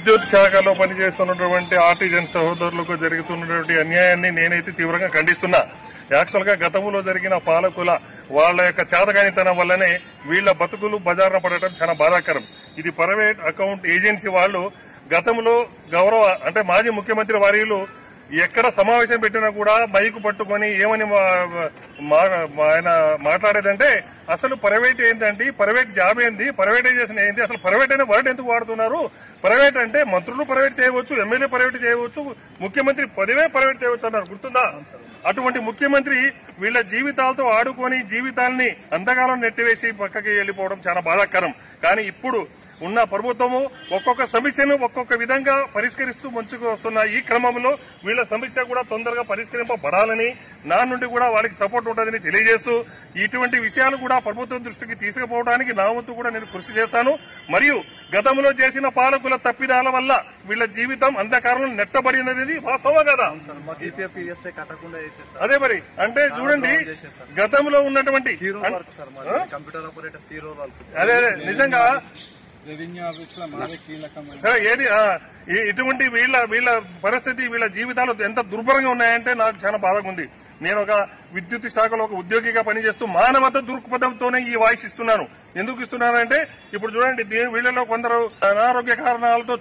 విద్యుత్ శాఖలో పనిచేస్తున్నటువంటి ఆర్టిజన్ సహోదరులకు జరుగుతున్నటువంటి అన్యాయాన్ని నేనైతే తీవ్రంగా ఖండిస్తున్నా. యాక్చువల్ గా గతంలో జరిగిన పాలకుల వాళ్ళ యొక్క చేతగానితనం వల్లనే వీళ్ల బతుకులు బజారున పడటం చాలా బాధాకరం. ఇది ప్రైవేట్ అకౌంట్ ఏజెన్సీ వాళ్ళు గతంలో అంటే మాజీ ముఖ్యమంత్రి వర్యులు ఎక్కడ సమావేశం పెట్టినా కూడా మైకు పట్టుకుని ఏమని ఆయన మాట్లాడేదంటే అసలు ప్రైవేట్ ఏంటంటే ప్రైవేట్ జాబ్ ఏంది, ప్రైవేటైజేషన్ ఏంది, అసలు ప్రైవేట్ అనే వర్డ్ ఎందుకు వాడుతున్నారు, ప్రైవేట్ అంటే మంత్రులు ప్రైవేట్ చేయవచ్చు, ఎమ్మెల్యే ప్రైవేట్ చేయవచ్చు, ముఖ్యమంత్రి పదవే ప్రైవేట్ చేయవచ్చు అన్నారు. గుర్తుందా? అటువంటి ముఖ్యమంత్రి వీళ్ల జీవితాలతో ఆడుకొని జీవితాల్ని అంతకాలం నెట్టివేసి పక్కకి వెళ్లిపోవడం చాలా బాధాకరం. కానీ ఇప్పుడు ఉన్న ప్రభుత్వము ఒక్కొక్క సమస్యను ఒక్కొక్క విధంగా పరిష్కరిస్తూ ముంచుకు వస్తున్న ఈ క్రమంలో వీళ్ల సమస్య కూడా తొందరగా పరిష్కరింపబడాలని నా నుండి కూడా వారికి సపోర్ట్ ఉంటుందని తెలియజేస్తూ ఇటువంటి విషయాలు కూడా ప్రభుత్వం దృష్టికి తీసుకుపోవడానికి నా వంతు కూడా నేను కృషి చేస్తాను. మరియు గతంలో చేసిన పాలకుల తప్పిదాల వల్ల వీళ్ల జీవితం అంధకారంలో నెట్టబడినది వాస్తవం కదా. అదే మరి అంటే చూడండి గతంలో ఉన్నటువంటి అదే నిజంగా సరే ఏది ఇటువంటి వీళ్ళ పరిస్థితి వీళ్ళ జీవితాలు ఎంత దుర్భరంగా ఉన్నాయంటే నాకు చాలా బాధగా ఉంది. నేను ఒక విద్యుత్ శాఖలో ఒక ఉద్యోగిగా పనిచేస్తూ మానవత దృక్పథంతోనే ఈ వాయిస్ ఇస్తున్నాను. ఎందుకు ఇస్తున్నానంటే ఇప్పుడు చూడండి వీళ్ళలో కొందరు అనారోగ్య కారణాలతో